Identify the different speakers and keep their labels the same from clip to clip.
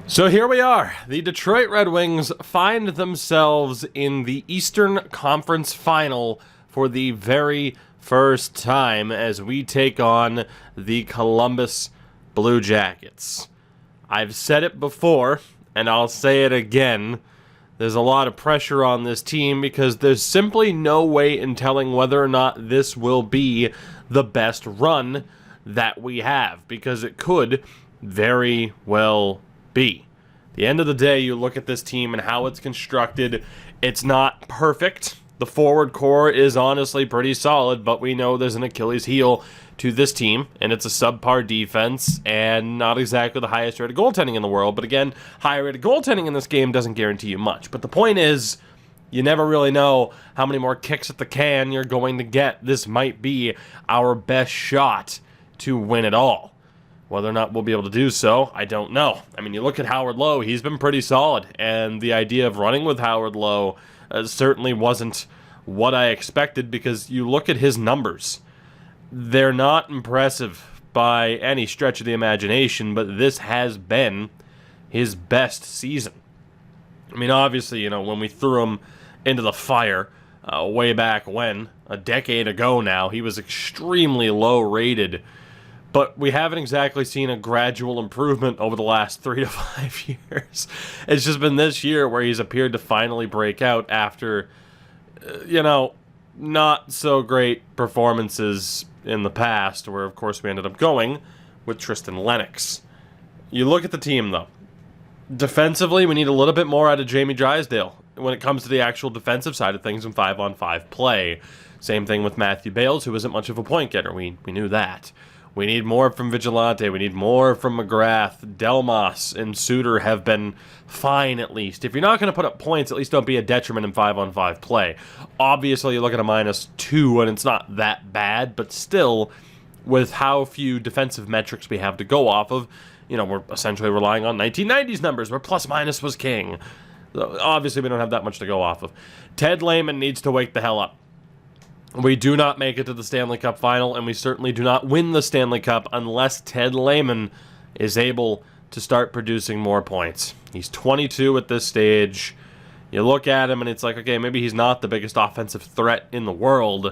Speaker 1: So here we are. The Detroit Red Wings find themselves in the Eastern Conference Final for the very first time as we take on the Columbus Blue Jackets. I've said it before, and I'll say it again. There's a lot of pressure on this team because there's simply no way in telling whether or not this will be the best run that we have, because it could very well be. At the end of the day, you look at this team and how it's constructed. It's not perfect. The forward core is honestly pretty solid, but we know there's an Achilles heel to this team, and it's a subpar defense and not exactly the highest rated goaltending in the world. But again, higher rated goaltending in this game doesn't guarantee you much. But the point is, you never really know how many more kicks at the can you're going to get. This might be our best shot to win it all. Whether or not we'll be able to do so, I don't know. I mean, you look at Howard Lowe, he's been pretty solid, and the idea of running with Howard Lowe certainly wasn't what I expected, because you look at his numbers. They're not impressive by any stretch of the imagination, but this has been his best season. I mean, obviously, when we threw him into the fire way back when, a decade ago now, he was extremely low rated. But we haven't exactly seen a gradual improvement over the last 3 to 5 years. It's just been this year where he's appeared to finally break out after, not so great performances in the past, where, of course, we ended up going with Tristan Lennox. You look at the team, though. Defensively, we need a little bit more out of Jamie Drysdale when it comes to the actual defensive side of things in 5-on-5 play. Same thing with Matthew Bales, who isn't much of a point getter. We knew that. We need more from Vigilante. We need more from McGrath. Delmas and Suter have been fine, at least. If you're not going to put up points, at least don't be a detriment in 5-on-5 play. Obviously, you look at a -2, and it's not that bad, but still, with how few defensive metrics we have to go off of, we're essentially relying on 1990s numbers where plus-minus was king. Obviously, we don't have that much to go off of. Ted Lehman needs to wake the hell up. We do not make it to the Stanley Cup final, and we certainly do not win the Stanley Cup unless Ted Lehman is able to start producing more points. He's 22 at this stage. You look at him, and it's like, okay, maybe he's not the biggest offensive threat in the world,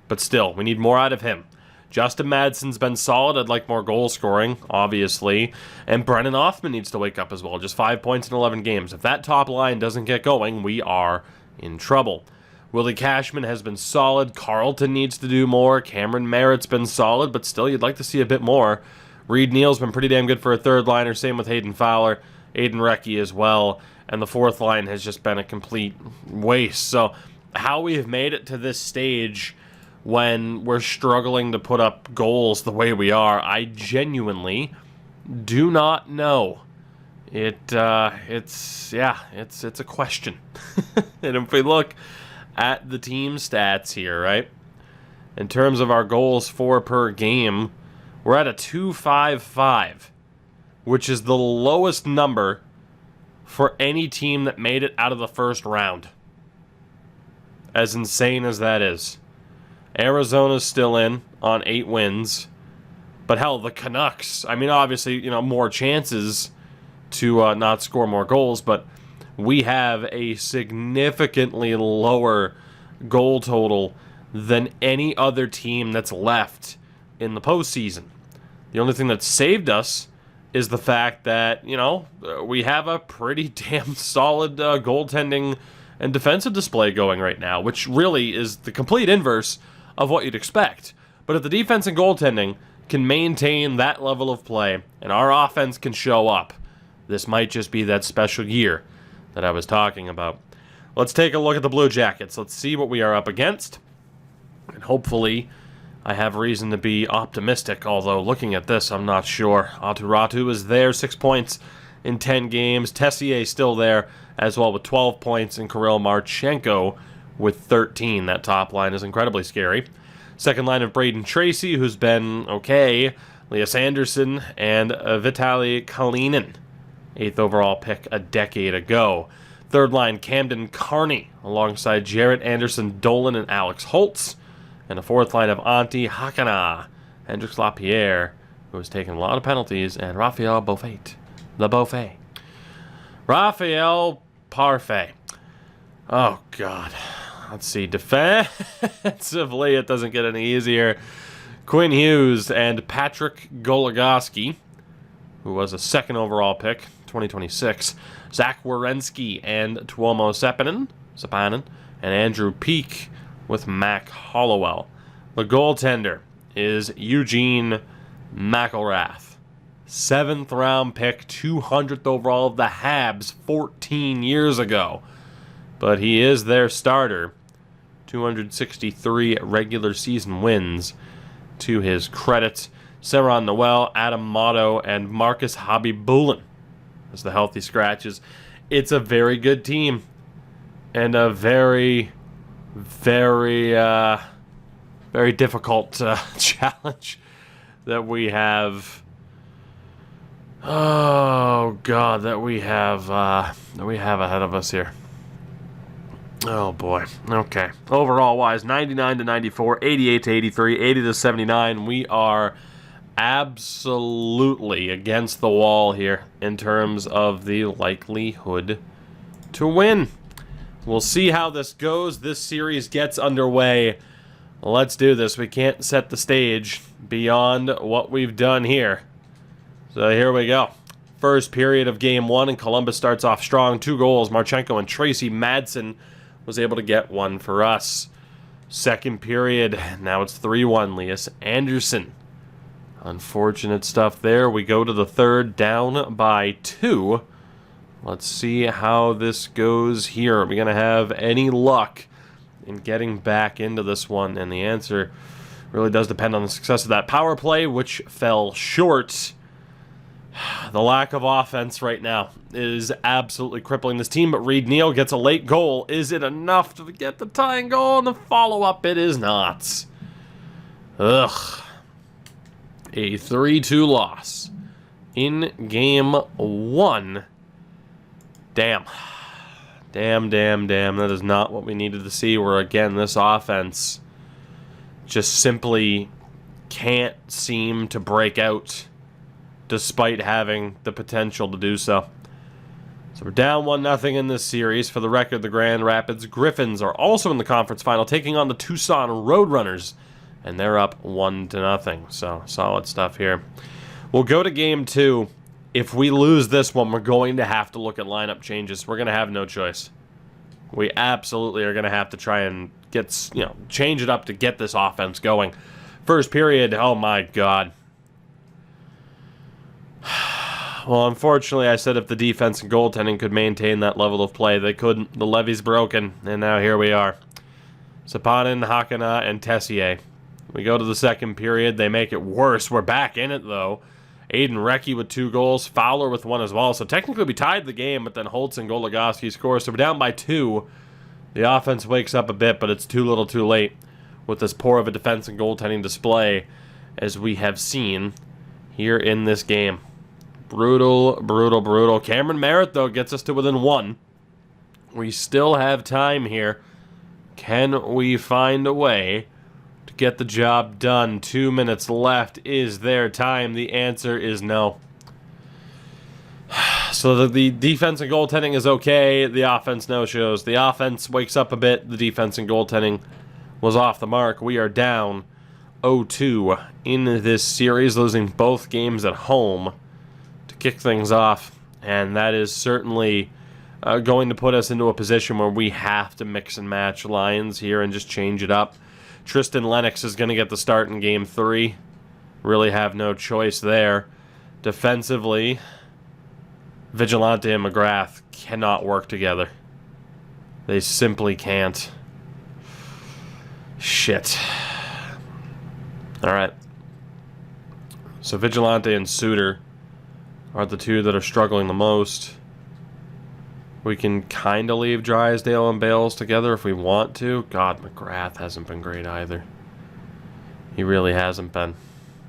Speaker 1: but still, we need more out of him. Justin Madsen's been solid. I'd like more goal scoring, obviously. And Brennan Othman needs to wake up as well. Just 5 points in 11 games. If that top line doesn't get going, we are in trouble. Willie Cashman has been solid. Carlton needs to do more. Cameron Merritt's been solid, but still you'd like to see a bit more. Reed Neal's been pretty damn good for a third liner. Same with Hayden Fowler, Aiden Recchi as well. And the fourth line has just been a complete waste. So how we have made it to this stage when we're struggling to put up goals the way we are, I genuinely do not know. It's a question. And if we look at the team stats here, right? In terms of our goals for per game, we're at a 2.55, which is the lowest number for any team that made it out of the first round. As insane as that is. Arizona's still in on 8 wins. But hell, the Canucks, I mean, obviously, more chances to not score more goals, but we have a significantly lower goal total than any other team that's left in the postseason. The only thing that saved us is the fact that, we have a pretty damn solid goaltending and defensive display going right now, which really is the complete inverse of what you'd expect. But if the defense and goaltending can maintain that level of play and our offense can show up, this might just be that special year that I was talking about. Let's take a look at the Blue Jackets. Let's see what we are up against. And hopefully, I have reason to be optimistic, although looking at this, I'm not sure. Aturatu is there, 6 points in 10 games. Tessier still there as well with 12 points, and Kirill Marchenko with 13. That top line is incredibly scary. Second line of Braden Tracy, who's been okay. Elias Anderson and Vitaly Kalinin. 8th overall pick a decade ago. Third line, Camden Carney, alongside Jarrett Anderson, Dolan, and Alex Holtz. And a fourth line of Antti Hakana, Hendrix Lapierre, who has taken a lot of penalties, and Raphael Beaufait. Le Beaufait. Raphael Parfait. Oh, God. Let's see. Defensively, it doesn't get any easier. Quinn Hughes and Patrick Goligoski, who was a second overall pick, 2026. Zach Werenski and Tuomo Seppänen, and Andrew Peak with Mac Hollowell. The goaltender is Eugene McElrath. 7th round pick, 200th overall of the Habs 14 years ago. But he is their starter. 263 regular season wins to his credit. Seron Noel, Adam Motto, and Marcus Habibulin as the healthy scratches. It's a very good team. And a very, very, very difficult challenge that we have. Oh, God, that we have ahead of us here. Oh, boy. Okay. Overall wise, 99 to 94, 88 to 83, 80 to 79. We are absolutely against the wall here in terms of the likelihood to win. We'll see how this goes. This series gets underway. Let's do this. We can't set the stage beyond what we've done here. So here we go. First period of game 1, and Columbus starts off strong. 2 goals. Marchenko and Tracy Madsen was able to get one for us. Second period, now it's 3-1. Lias Anderson. Unfortunate stuff there. We go to the third, down by 2. Let's see how this goes here. Are we going to have any luck in getting back into this one? And the answer really does depend on the success of that power play, which fell short. The lack of offense right now is absolutely crippling this team, but Reed Neal gets a late goal. Is it enough to get the tying goal? And the follow-up, it is not. Ugh. A 3-2 loss in game 1. Damn. Damn. That is not what we needed to see, where, again, this offense just simply can't seem to break out despite having the potential to do so. So we're down 1-0 in this series. For the record, the Grand Rapids Griffins are also in the conference final, taking on the Tucson Roadrunners, and they're up 1-0. So solid stuff here. We'll go to game 2. If we lose this one, we're going to have to look at lineup changes. We're going to have no choice. We absolutely are going to have to try and change it up to get this offense going. First period, oh my God. Well, unfortunately, I said if the defense and goaltending could maintain that level of play, they couldn't. The levee's broken, and now here we are. Seppänen, Hakana, and Tessier. We go to the second period. They make it worse. We're back in it, though. Aiden Recchi with 2 goals. Fowler with 1 as well. So technically we tied the game, but then Holtz and Goligoski score. So we're down by 2. The offense wakes up a bit, but it's too little too late with this poor of a defense and goaltending display, as we have seen here in this game. Brutal. Cameron Merritt, though, gets us to within 1. We still have time here. Can we find a way to get the job done? 2 minutes left. Is there time? The answer is no. So the defense and goaltending is okay. The offense no-shows. The offense wakes up a bit. The defense and goaltending was off the mark. We are down 0-2 in this series, losing both games at home to kick things off. And that is certainly going to put us into a position where we have to mix and match lines here and just change it up. Tristan Lennox is going to get the start in game 3. Really have no choice there. Defensively, Vigilante and McGrath cannot work together. They simply can't. Shit. Alright. So Vigilante and Suter are the 2 that are struggling the most. We can kind of leave Drysdale and Bales together if we want to. God, McGrath hasn't been great either. He really hasn't been.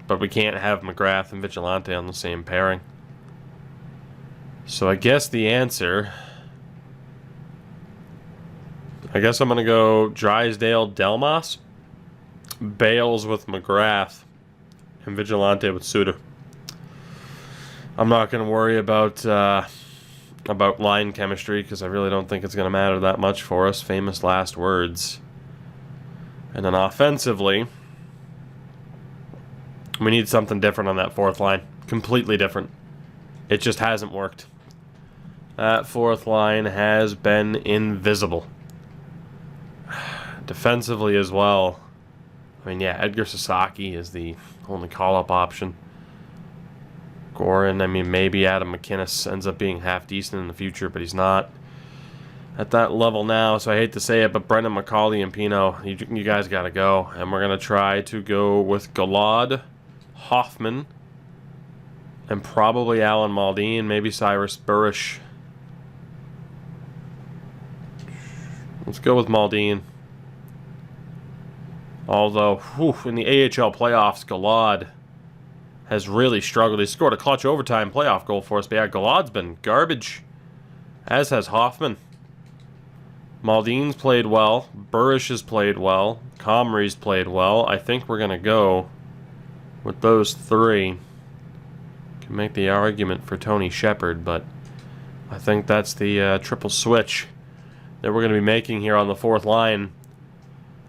Speaker 1: But we can't have McGrath and Vigilante on the same pairing. So I guess the answer... I guess I'm going to go Drysdale, Delmas, Bales with McGrath, and Vigilante with Suter. I'm not going to worry about about line chemistry because I really don't think it's going to matter that much for us. Famous last words. And then offensively, we need something different on that fourth line. Completely different. It just hasn't worked. That fourth line has been invisible. Defensively as well. I mean, yeah, Edgar Sasaki is the only call-up option. Goran, I mean, maybe Adam McInnes ends up being half decent in the future, but he's not at that level now, so I hate to say it, but Brendan McCauley and Pino, you guys got to go. And we're going to try to go with Galad, Hoffman, and probably Alan Maldine, maybe Cyrus Burish. Let's go with Maldine. Although, in the AHL playoffs, Galad has really struggled. He scored a clutch overtime playoff goal for us, but yeah, Galad's been garbage, as has Hoffman. Maldine's played well. Burish has played well. Comrie's played well. I think we're going to go with those three. Can make the argument for Tony Shepard, but I think that's the triple switch that we're going to be making here on the fourth line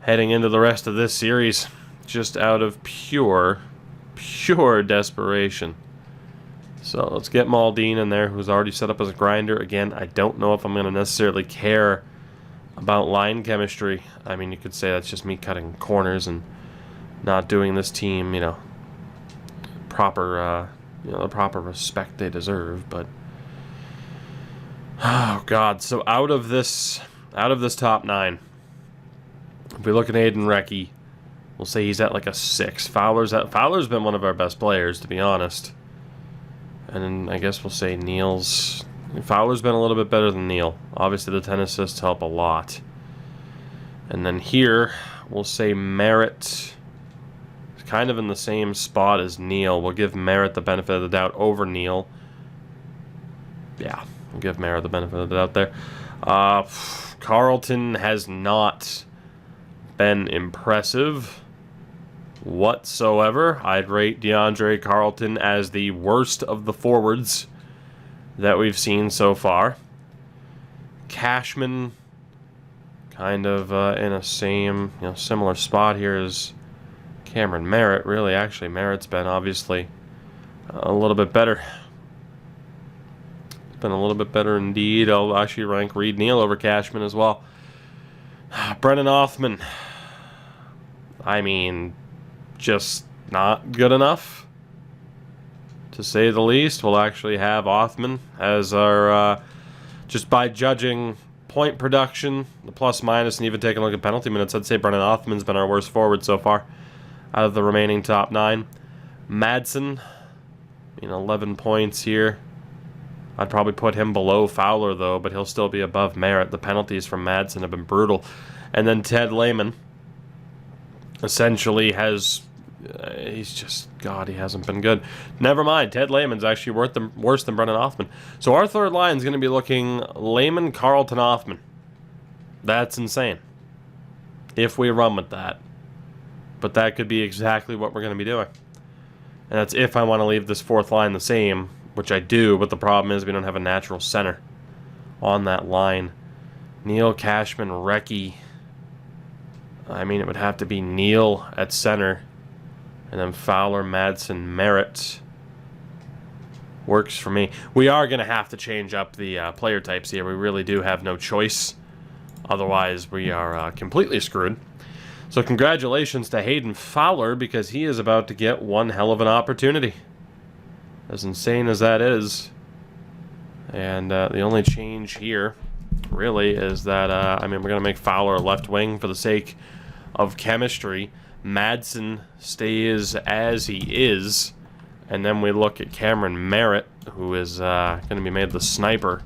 Speaker 1: heading into the rest of this series, just out of pure desperation. So let's get Maldine in there, who's already set up as a grinder. Again, I don't know if I'm going to necessarily care about line chemistry. I mean, you could say that's just me cutting corners and not doing this team, the proper respect they deserve. But oh god, so out of this top nine, if we look at Aiden Recchi, we'll say he's at like a 6. Fowler's been one of our best players, to be honest. And then I guess we'll say Fowler's been a little bit better than Neil. Obviously, the 10 assists help a lot. And then here, we'll say Merritt is kind of in the same spot as Neil. We'll give Merritt the benefit of the doubt over Neil. Yeah, we'll give Merritt the benefit of the doubt there. Carlton has not been impressive whatsoever. I'd rate DeAndre Carlton as the worst of the forwards that we've seen so far. Cashman kind of in a similar spot here as Cameron Merritt. Really, actually, Merritt's been obviously a little bit better. It's been a little bit better indeed. I'll actually rank Reed Neal over Cashman as well. Brennan Othman. I mean, just not good enough, to say the least. We'll actually have Othman as our, just by judging point production, the plus minus, and even taking a look at penalty minutes, I'd say Brennan Othman's been our worst forward so far out of the remaining top 9. Madsen, 11 points here. I'd probably put him below Fowler, though, but he'll still be above Merritt. The penalties from Madsen have been brutal. And then Ted Lehman essentially has... he's just... God, he hasn't been good. Never mind. Ted Lehman's actually worse than Brennan Othman. So our third line is going to be looking Lehman, Carlton, Othman. That's insane, if we run with that. But that could be exactly what we're going to be doing. And that's if I want to leave this fourth line the same, which I do, but the problem is we don't have a natural center on that line. Neil, Cashman, Recchi. I mean, it would have to be Neil at center. And then Fowler, Madsen, Merritt. Works for me. We are going to have to change up the player types here. We really do have no choice. Otherwise, we are completely screwed. So congratulations to Hayden Fowler, because he is about to get one hell of an opportunity. As insane as that is. And the only change here, really, is that, we're going to make Fowler a left wing for the sake of chemistry. Madsen stays as he is. And then we look at Cameron Merritt, who is going to be made the sniper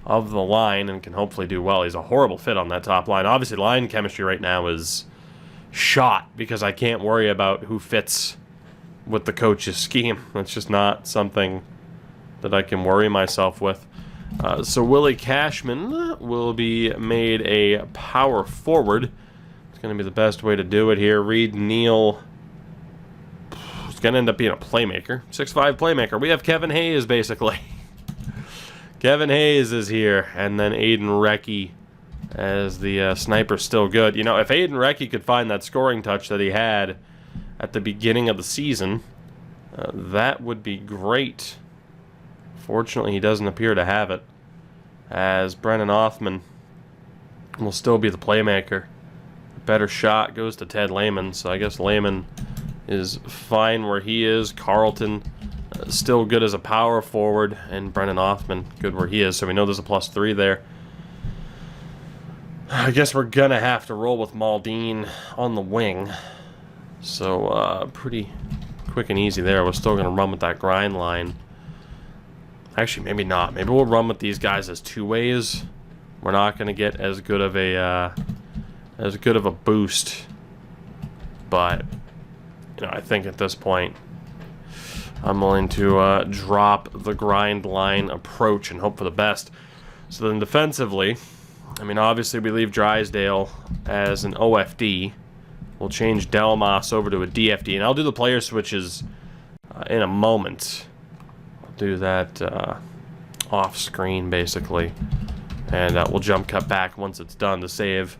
Speaker 1: of the line and can hopefully do well. He's a horrible fit on that top line. Obviously, line chemistry right now is shot because I can't worry about who fits with the coach's scheme. That's just not something that I can worry myself with. So Willie Cashman will be made a power forward. It's going to be the best way to do it here. Reed Neal is going to end up being a playmaker. 6'5" playmaker. We have Kevin Hayes, basically. Kevin Hayes is here, and then Aiden Recchi as the sniper still good. You know, if Aiden Recchi could find that scoring touch that he had at the beginning of the season, that would be great. Fortunately, he doesn't appear to have it, as Brennan Othman will still be the playmaker. A better shot goes to Ted Lehman, so I guess Lehman is fine where he is. Carlton still good as a power forward, and Brennan Othman good where he is, so we know there's a +3 there. I guess we're gonna have to roll with Maldine on the wing, so pretty quick and easy there. We're still gonna run with that grind line. Actually, maybe not. Maybe we'll run with these guys as two-ways. We're not gonna get as good of a boost, but you know, I think at this point I'm willing to drop the grind line approach and hope for the best. So then defensively, I mean, obviously we leave Drysdale as an OFD. We'll change Delmas over to a DFD, and I'll do the player switches in a moment. I'll do that off screen, basically. And we'll jump cut back once it's done to save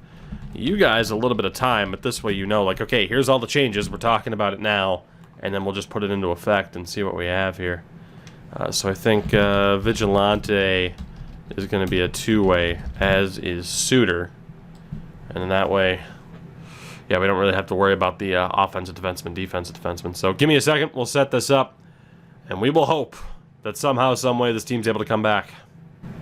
Speaker 1: you guys a little bit of time, but this way you know, like, okay, here's all the changes, we're talking about it now, and then we'll just put it into effect and see what we have here. So I think Vigilante is going to be a two-way, as is Suter, and in that way, yeah, we don't really have to worry about the offensive defenseman, defensive defenseman. So give me a second, we'll set this up, and we will hope that somehow, some way, this team's able to come back.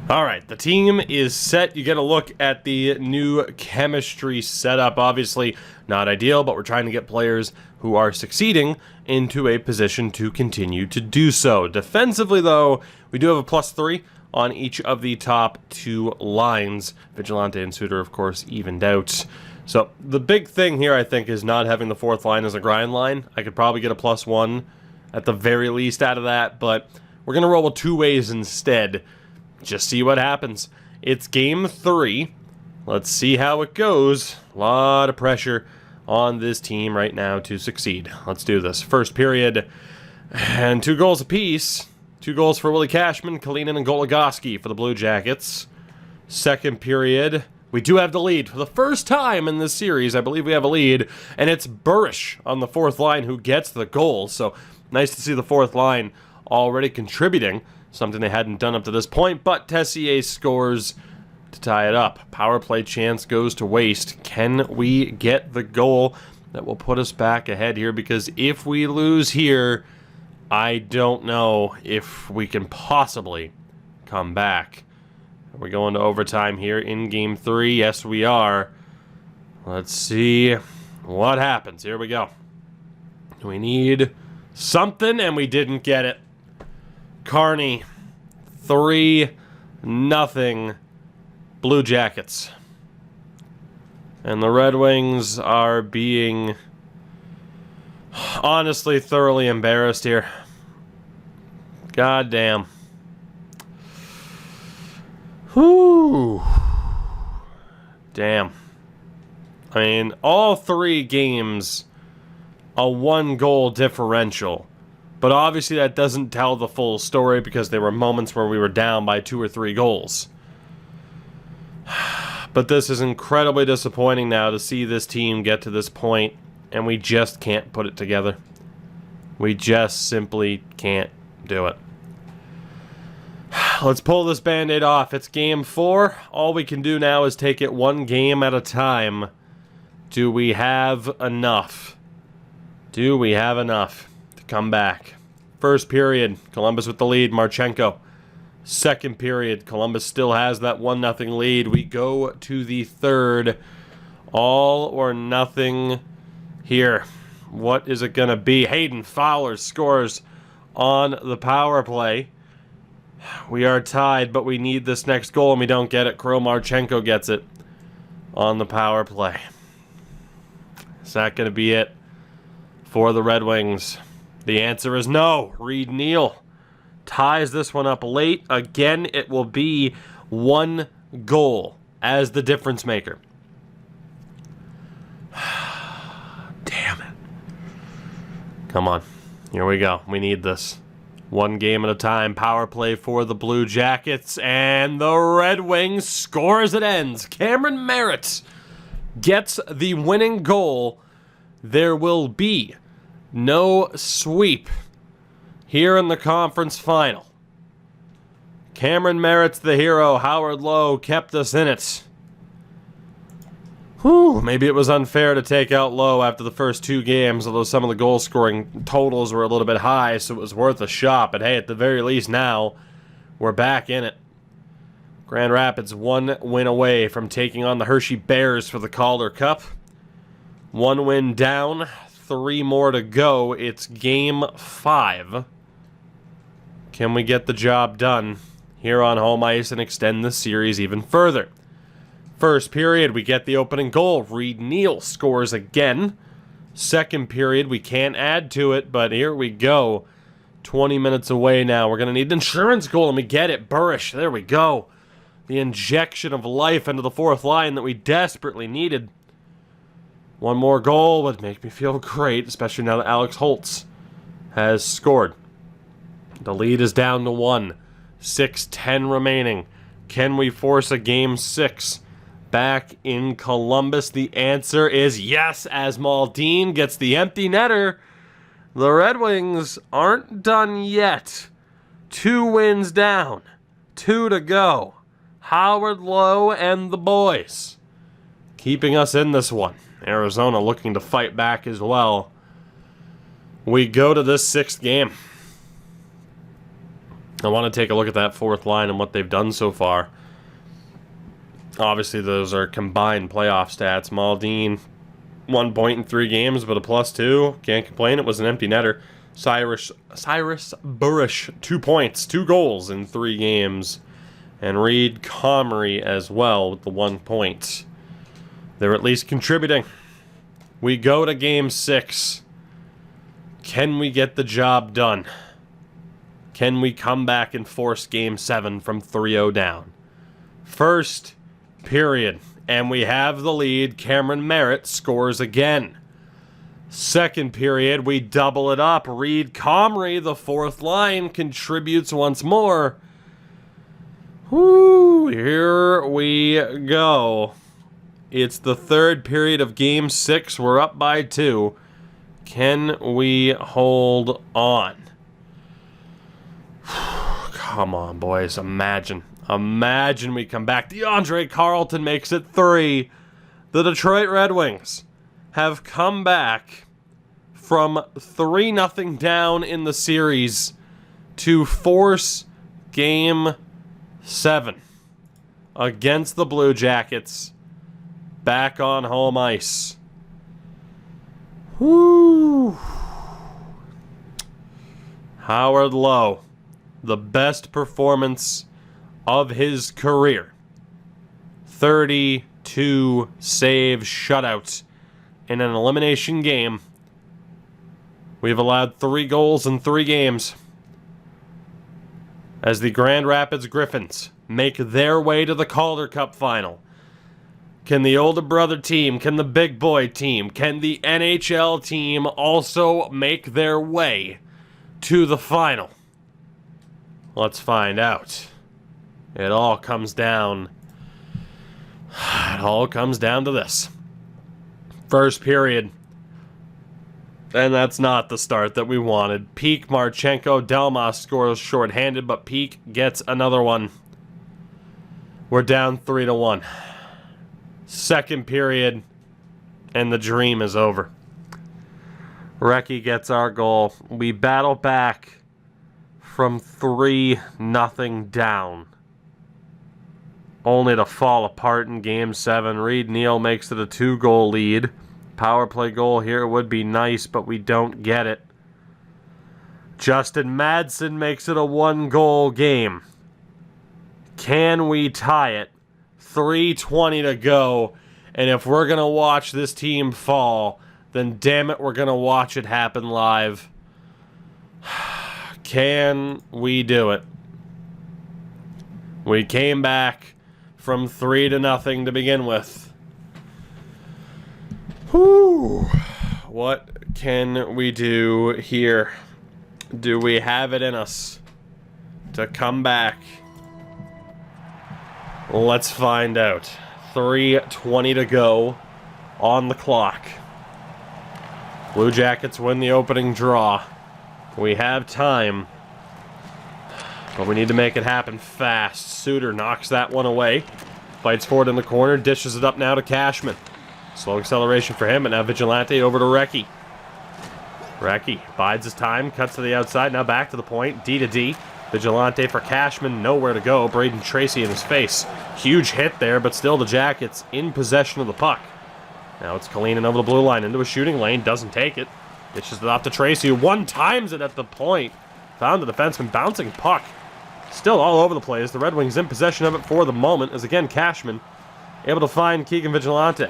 Speaker 1: Alright, the team is set. You get a look at the new chemistry setup. Obviously, not ideal, but we're trying to get players who are succeeding into a position to continue to do so. Defensively, though, we do have a +3 on each of the top two lines. Vigilante and Suter, of course, evened out. So the big thing here, I think, is not having the fourth line as a grind line. I could probably get a +1 at the very least out of that, but we're going to roll with two ways instead. Just see what happens. It's game 3. Let's see how it goes. A lot of pressure on this team right now to succeed. Let's do this. First period, and 2 goals apiece. 2 goals for Willie Cashman, Kalinin, and Goligoski for the Blue Jackets. Second period, we do have the lead. For the first time in this series, I believe we have a lead, and it's Burish on the fourth line who gets the goal. So nice to see the fourth line already contributing. Something they hadn't done up to this point, but Tessier scores to tie it up. Power play chance goes to waste. Can we get the goal that will put us back ahead here? Because if we lose here, I don't know if we can possibly come back. Are we going to overtime here in game 3? Yes, we are. Let's see what happens. Here we go. We need something, and we didn't get it. Kearney, 3-0 Blue Jackets. And the Red Wings are being honestly thoroughly embarrassed here. God damn. Whew. Damn. I mean, all 3 games, a 1-goal differential. But obviously that doesn't tell the full story because there were moments where we were down by 2 or 3 goals. But this is incredibly disappointing now to see this team get to this point, and we just can't put it together. We just simply can't do it. Let's pull this Band-Aid off. It's game 4. All we can do now is take it 1 game at a time. Do we have enough? Do we have enough to come back? First period, Columbus with the lead, Marchenko. Second period, Columbus still has that 1-0 lead. We go to the third. All or nothing here. What is it going to be? Hayden Fowler scores on the power play. We are tied, but we need this next goal, and we don't get it. Kirill Marchenko gets it on the power play. Is that going to be it for the Red Wings? The answer is no. Reed Neal ties this one up late. Again, it will be 1 goal as the difference maker. Damn it. Come on. Here we go. We need this. One game at a time. Power play for the Blue Jackets, and the Red Wings score as it ends. Cameron Merritt gets the winning goal. There will be no sweep here in the conference final. Cameron Merritt's the hero. Howard Lowe kept us in it. Whew, maybe it was unfair to take out Lowe after the first 2 games, although some of the goal-scoring totals were a little bit high, so it was worth a shot. But hey, at the very least now, we're back in it. Grand Rapids 1 win away from taking on the Hershey Bears for the Calder Cup. 1 win down, 3 more to go. It's Game 5. Can we get the job done here on home ice and extend the series even further? First period, we get the opening goal. Reed Neal scores again. Second period, we can't add to it, but here we go. 20 minutes away now. We're going to need an insurance goal, and we get it. Burish, there we go. The injection of life into the fourth line that we desperately needed. One more goal would make me feel great, especially now that Alex Holtz has scored. The lead is down to 1. 6:10 remaining. Can we force a Game 6 back in Columbus? The answer is yes, as Maldine gets the empty netter. The Red Wings aren't done yet. 2 wins down. 2 to go. Howard Lowe and the boys keeping us in this one. Arizona looking to fight back as well. We go to this 6th game. I want to take a look at that fourth line and what they've done so far. Obviously, those are combined playoff stats. Maldine, 1 point in 3 games, but a +2. Can't complain. It was an empty netter. Cyrus Burish, 2 points, 2 goals in 3 games. And Reed Comrie as well with the 1 point. They're at least contributing. We go to Game 6. Can we get the job done? Can we come back and force Game 7 from 3-0 down? First period, and we have the lead. Cameron Merritt scores again. Second period, we double it up. Reed Comrie, the fourth line, contributes once more. Whoo, here we go. It's the third period of Game 6. We're up by 2. Can we hold on? Come on, boys. Imagine we come back. DeAndre Carlton makes it 3. The Detroit Red Wings have come back from 3-0 down in the series to force Game 7 against the Blue Jackets back on home ice. Woo! Howard Lowe, the best performance of his career. 32 save shutout in an elimination game. We've allowed 3 goals in 3 games as the Grand Rapids Griffins make their way to the Calder Cup final. Can the older brother team, can the big boy team, can the NHL team also make their way to the final? Let's find out. It all comes down to this. First period. And that's not the start that we wanted. Peak, Marchenko, Delmas scores shorthanded, but Peak gets another one. We're down 3-1. Second period, and the dream is over. Recchi gets our goal. We battle back from 3-0 down, only to fall apart in Game 7. Reed Neal makes it a 2-goal lead. Power play goal here would be nice, but we don't get it. Justin Madsen makes it a 1-goal game. Can we tie it? 3:20 to go, and if we're going to watch this team fall, then damn it, we're going to watch it happen live. Can we do it? We came back from 3-0 to begin with. Whew. What can we do here? Do we have it in us to come back? Let's find out. 3:20 to go on the clock. Blue Jackets win the opening draw. We have time, but we need to make it happen fast. Suter knocks that one away. Fights forward in the corner, dishes it up now to Cashman. Slow acceleration for him, and now Vigilante over to Recchi. Recchi bides his time, cuts to the outside, now back to the point, D to D. Vigilante for Cashman, nowhere to go. Braden Tracy in his face. Huge hit there, but still the Jackets in possession of the puck. Now it's Kalinin over the blue line into a shooting lane, doesn't take it. Dishes it off to Tracy, who one-times it at the point. Found the defenseman, bouncing puck. Still all over the place. The Red Wings in possession of it for the moment, as again Cashman able to find Keegan Vigilante.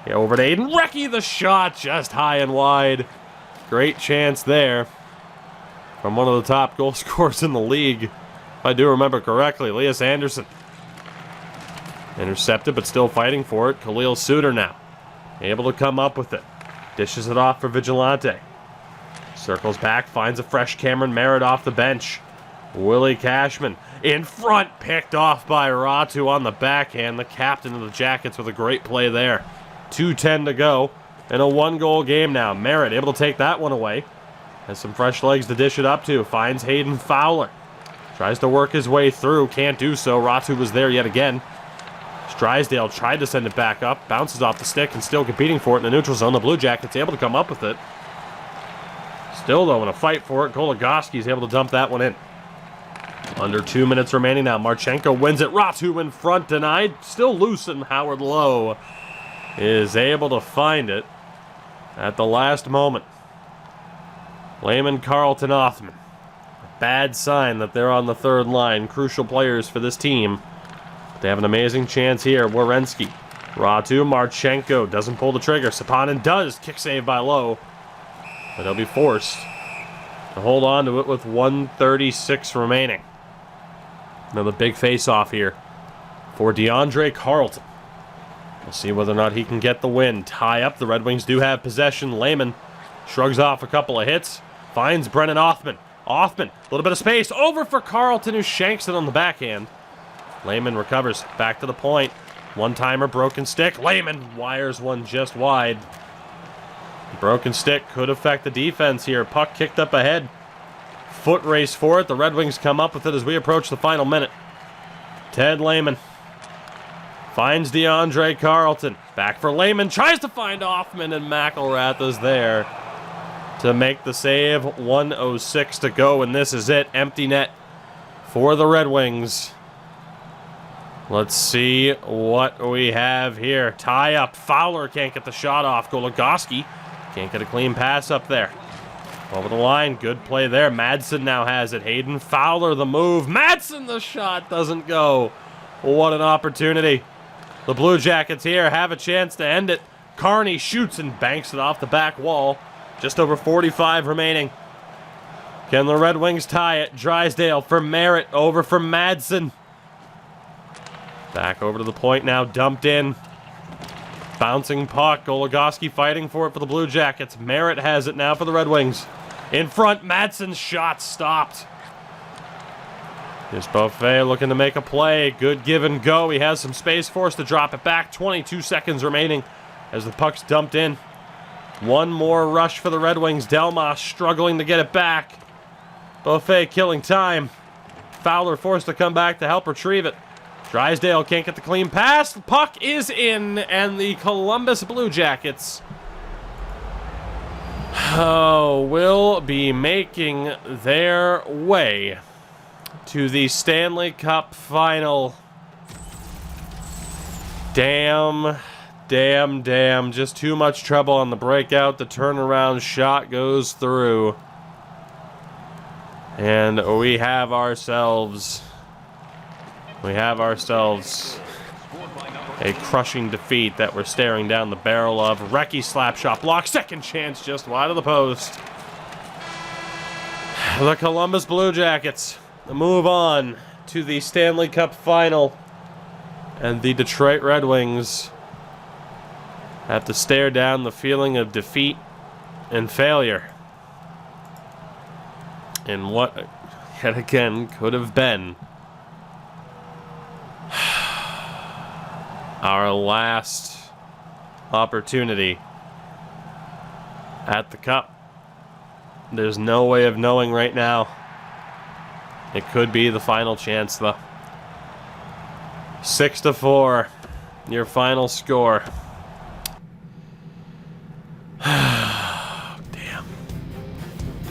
Speaker 1: Yeah, over to Aiden Recchi, the shot just high and wide. Great chance there from one of the top goal scorers in the league, if I do remember correctly, Elias Anderson. Intercepted, but still fighting for it. Khalil Suter now able to come up with it. Dishes it off for Vigilante. Circles back, finds a fresh Cameron Merritt off the bench. Willie Cashman in front, picked off by Ratu on the backhand. The captain of the Jackets with a great play there. 2:10 to go in a one-goal game now. Merritt able to take that one away. Has some fresh legs to dish it up to. Finds Hayden Fowler. Tries to work his way through. Can't do so. Ratu was there yet again. Drysdale tried to send it back up. Bounces off the stick and still competing for it in the neutral zone. The Blue Jackets able to come up with it. Still, though, in a fight for it, Goligoski's able to dump that one in. Under 2 minutes remaining now. Marchenko wins it. Ratu in front, denied. Still loose, and Howard Lowe is able to find it at the last moment. Lehman, Carlton, Othman. A bad sign that they're on the third line. Crucial players for this team. But they have an amazing chance here. Werenski. Ratu, Marchenko doesn't pull the trigger. Sapanen does. Kick save by Lowe. But he'll be forced to hold on to it with 1:36 remaining. Another big face-off here for DeAndre Carlton. We'll see whether or not he can get the win. Tie up. The Red Wings do have possession. Lehman shrugs off a couple of hits. Finds Brennan Othman. Othman, a little bit of space. Over for Carlton, who shanks it on the backhand. Lehman recovers. Back to the point. One-timer, broken stick. Lehman wires one just wide. Broken stick could affect the defense here. Puck kicked up ahead. Foot race for it. The Red Wings come up with it as we approach the final minute. Ted Lehman finds DeAndre Carlton. Back for Lehman. Tries to find Othman, and McElrath is there to make the save. 1:06 to go, and this is it. Empty net for the Red Wings. Let's see what we have here. Tie up. Fowler can't get the shot off. Goligoski can't get a clean pass up there. Over the line. Good play there. Madsen now has it. Hayden Fowler the move. Madsen the shot doesn't go. What an opportunity. The Blue Jackets here have a chance to end it. Carney shoots and banks it off the back wall. Just over 45 remaining. Can the Red Wings tie it? Drysdale for Merritt. Over for Madsen. Back over to the point now. Dumped in. Bouncing puck. Goligoski fighting for it for the Blue Jackets. Merritt has it now for the Red Wings. In front. Madsen's shot stopped. Here's Buffet looking to make a play. Good give and go. He has some space for us to drop it back. 22 seconds remaining as the puck's dumped in. One more rush for the Red Wings. Delmas struggling to get it back. Buffet killing time. Fowler forced to come back to help retrieve it. Drysdale can't get the clean pass. The puck is in, and the Columbus Blue Jackets will be making their way to the Stanley Cup final. Damn. Just too much trouble on the breakout. The turnaround shot goes through. And we have ourselves a crushing defeat that we're staring down the barrel of. Recchi slap shot block. Second chance just wide of the post. The Columbus Blue Jackets move on to the Stanley Cup final. And the Detroit Red Wings have to stare down the feeling of defeat and failure. in what, yet again, could have been our last opportunity at the Cup. There's no way of knowing right now. It could be the final chance, though. 6-4, your final score. Damn.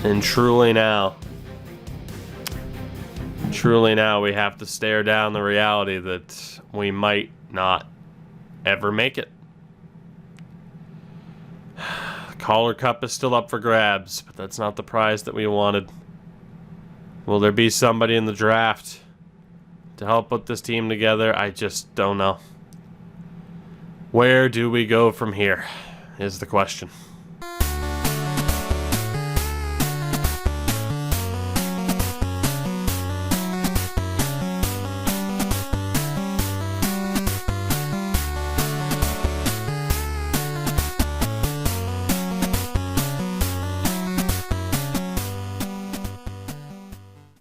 Speaker 1: And truly now we have to stare down the reality that we might not ever make it. Calder Cup is still up for grabs, but that's not the prize that we wanted. Will there be somebody in the draft to help put this team together? I just don't know. Where do we go from here is the question.